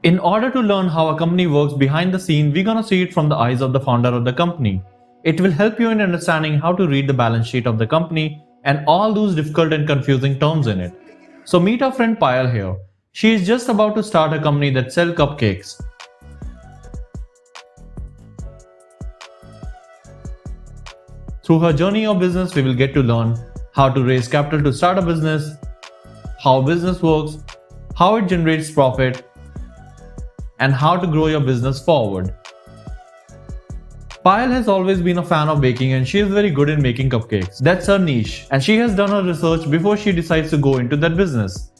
In order to learn how a company works behind the scene, we're gonna see it from the eyes of the founder of the company. It will help you in understanding how to read the balance sheet of the company and all those difficult and confusing terms in it. So meet our friend Payal here. She is just about to start a company that sells cupcakes. Through her journey of business, we will get to learn how to raise capital to start a business, how business works, how it generates profit, and how to grow your business forward. Payal has always been a fan of baking and she is very good in making cupcakes. That's her niche, and she has done her research before she decides to go into that business.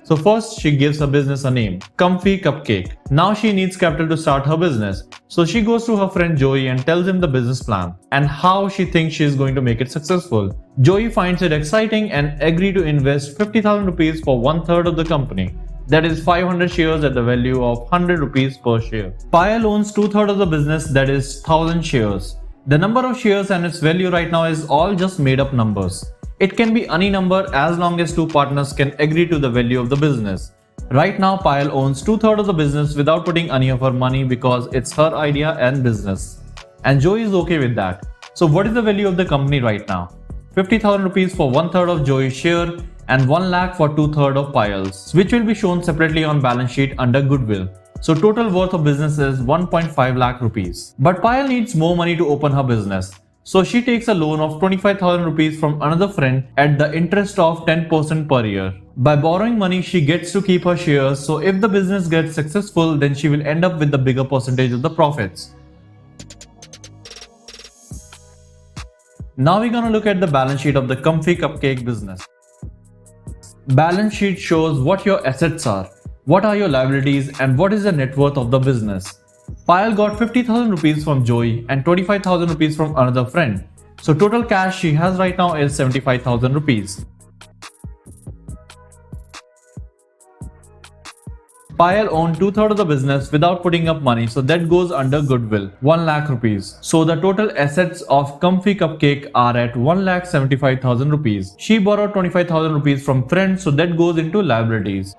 So first she gives her business a name, Comfy Cupcake. Now she needs capital to start her business. So she goes to her friend Joey and tells him the business plan and how she thinks she is going to make it successful. Joey finds it exciting and agrees to invest 50,000 rupees for 1/3 of the company. That is 500 shares at the value of 100 rupees per share. Payal owns 2/3 of the business, that is 1000 shares. The number of shares and its value right now is all just made up numbers. It can be any number as long as two partners can agree to the value of the business. Right now, Payal owns 2/3 of the business without putting any of her money because it's her idea and business. And Joey is okay with that. So what is the value of the company right now? 50,000 rupees for 1/3 of Joey's share and 1 lakh for 2/3 of Payal's, which will be shown separately on balance sheet under goodwill. So total worth of business is 1.5 lakh rupees. But Payal needs more money to open her business. So she takes a loan of 25,000 rupees from another friend at the interest of 10% per year. By borrowing money, she gets to keep her shares, so if the business gets successful, then she will end up with the bigger percentage of the profits. Now we're gonna look at the balance sheet of the Comfy Cupcake business. Balance sheet shows what your assets are, what are your liabilities, and what is the net worth of the business. Payal got 50,000 rupees from Joey and 25,000 rupees from another friend. So total cash she has right now is 75,000 rupees. Payal owned 2/3 of the business without putting up money, so that goes under goodwill, 1 lakh rupees. So the total assets of Comfy Cupcake are at 1,75,000 rupees. She borrowed 25,000 rupees from friends, so that goes into liabilities.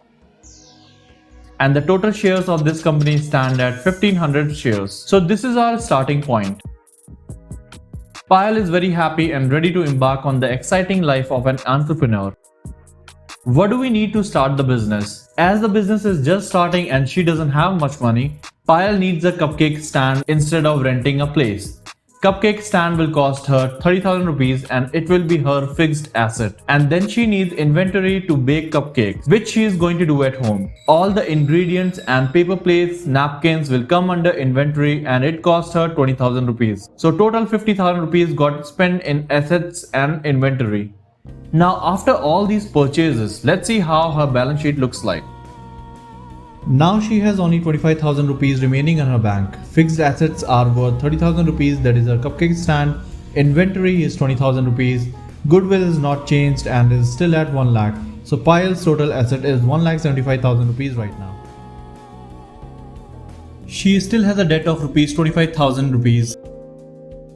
And the total shares of this company stand at 1500 shares. So this is our starting point. Payal is very happy and ready to embark on the exciting life of an entrepreneur. What do we need to start the business? As the business is just starting and she doesn't have much money, Payal needs a cupcake stand instead of renting a place. Cupcake stand will cost her 30,000 rupees and it will be her fixed asset. And then she needs inventory to bake cupcakes, which she is going to do at home. All the ingredients and paper plates, napkins will come under inventory and it costs her 20,000 rupees. So total 50,000 rupees got spent in assets and inventory. Now after all these purchases, let's see how her balance sheet looks like. Now she has only 25,000 rupees remaining in her bank. Fixed assets are worth 30,000 rupees, that is her cupcake stand. Inventory is 20,000 rupees. Goodwill is not changed and is still at 1 lakh. So Payal's total asset is 1,75,000 rupees right now. She still has a debt of rupees 25,000 rupees.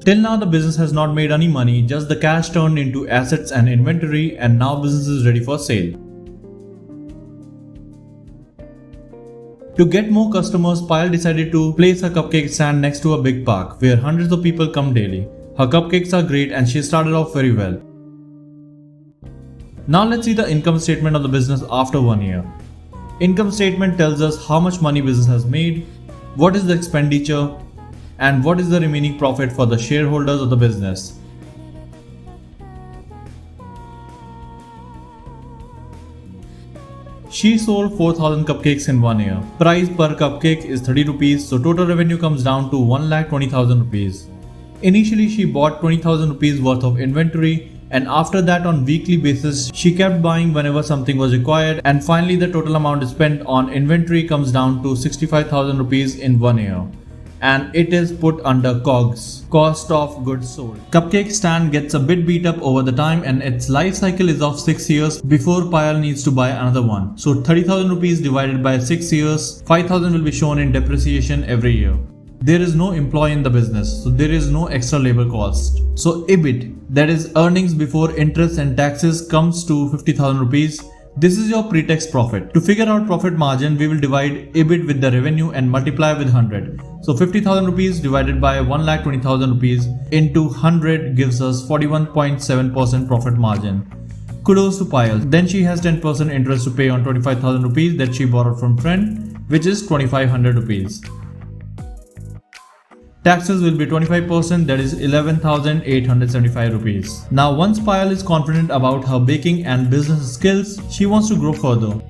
Till now the business has not made any money, just the cash turned into assets and inventory, and now business is ready for sale. To get more customers, Payal decided to place her cupcake stand next to a big park where hundreds of people come daily. Her cupcakes are great and she started off very well. Now let's see the income statement of the business after 1 year. Income statement tells us how much money business has made, what is the expenditure, and what is the remaining profit for the shareholders of the business. She sold 4,000 cupcakes in 1 year. Price per cupcake is 30 rupees, so total revenue comes down to 1,20,000 rupees. Initially, she bought 20,000 rupees worth of inventory, and after that on weekly basis, she kept buying whenever something was required, and finally the total amount spent on inventory comes down to 65,000 rupees in 1 year. And it is put under COGS, cost of goods sold. Cupcake stand gets a bit beat up over the time and its life cycle is of 6 years before Payal needs to buy another one. So 30,000 rupees divided by 6 years, 5,000 will be shown in depreciation every year. There is no employee in the business, so there is no extra labor cost. So EBIT, that is earnings before interest and taxes, comes to 50,000 rupees. This is your pre-tax profit. To figure out profit margin, we will divide EBIT with the revenue and multiply with 100. So 50,000 rupees divided by 1,20,000 rupees into 100 gives us 41.7% profit margin. Kudos to Payal. Then she has 10% interest to pay on 25,000 rupees that she borrowed from friend, which is 2,500 rupees. Taxes will be 25%, that is 11,875 rupees. Now once Payal is confident about her baking and business skills, she wants to grow further.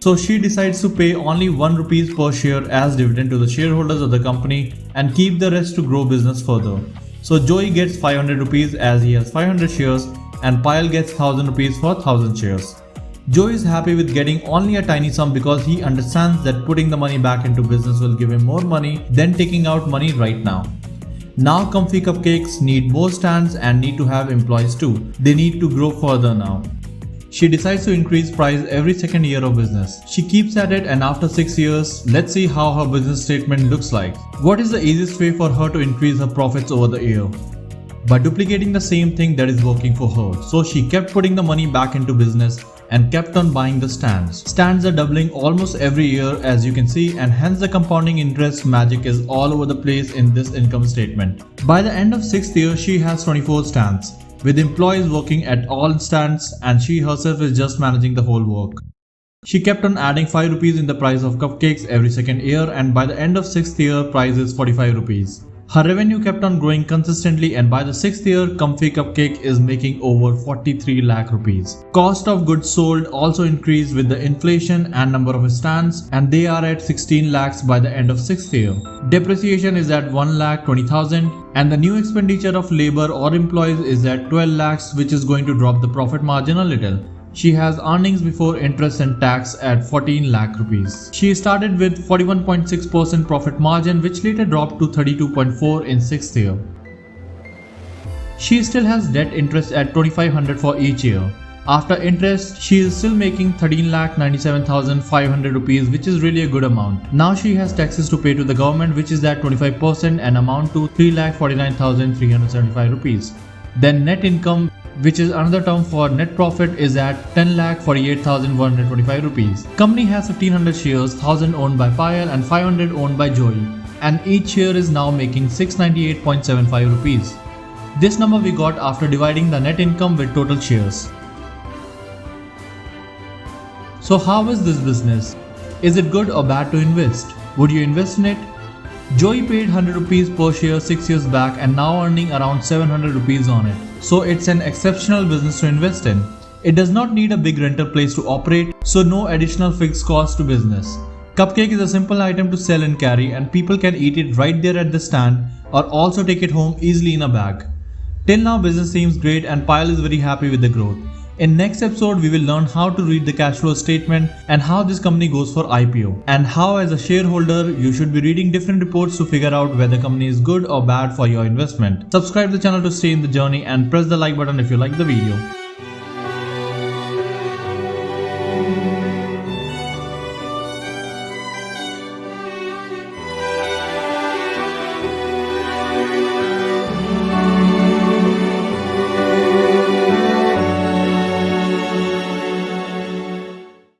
So she decides to pay only 1 rupees per share as dividend to the shareholders of the company and keep the rest to grow business further. So Joey gets 500 rupees as he has 500 shares and Payal gets 1000 rupees for 1000 shares. Joey is happy with getting only a tiny sum because he understands that putting the money back into business will give him more money than taking out money right now. Now Comfy Cupcakes need more stands and need to have employees too. They need to grow further now. She decides to increase price every second year of business. She keeps at it and after 6 years, let's see how her business statement looks like. What is the easiest way for her to increase her profits over the year? By duplicating the same thing that is working for her. So she kept putting the money back into business and kept on buying the stands. Stands are doubling almost every year as you can see, and hence the compounding interest magic is all over the place in this income statement. By the end of 6th year, she has 24 stands, with employees working at all stands and she herself is just managing the whole work. She kept on adding 5 rupees in the price of cupcakes every second year, and by the end of 6th year, price is 45 rupees. Her revenue kept on growing consistently, and by the 6th year, Comfy Cupcake is making over 43 lakh rupees. Cost of goods sold also increased with the inflation and number of stands, and they are at 16 lakhs by the end of 6th year. Depreciation is at 1,20,000 and the new expenditure of labor or employees is at 12 lakhs, which is going to drop the profit margin a little. She has earnings before interest and tax at 14 lakh rupees. She started with 41.6% profit margin, which later dropped to 32.4% in 6th year. She still has debt interest at 2,500 for each year. After interest, she is still making 13,97,500 rupees, which is really a good amount. Now she has taxes to pay to the government, which is at 25% and amount to 3,49,375 rupees. Then net income, which is another term for net profit, is at 10,48,125 rupees. Company has 1500 shares, 1000 owned by Payal and 500 owned by Joey, and each share is now making 698.75 rupees. This number we got after dividing the net income with total shares. So how is this business? Is it good or bad to invest? Would you invest in it? Joey paid 100 rupees per share 6 years back and now earning around 700 rupees on it. So it's an exceptional business to invest in. It does not need a big rental place to operate, so no additional fixed cost to business. Cupcake is a simple item to sell and carry, and people can eat it right there at the stand or also take it home easily in a bag. Till now business seems great and Payal is very happy with the growth. In next episode, we will learn how to read the cash flow statement and how this company goes for IPO, and how as a shareholder you should be reading different reports to figure out whether the company is good or bad for your investment. Subscribe the channel to stay in the journey and press the like button if you like the video.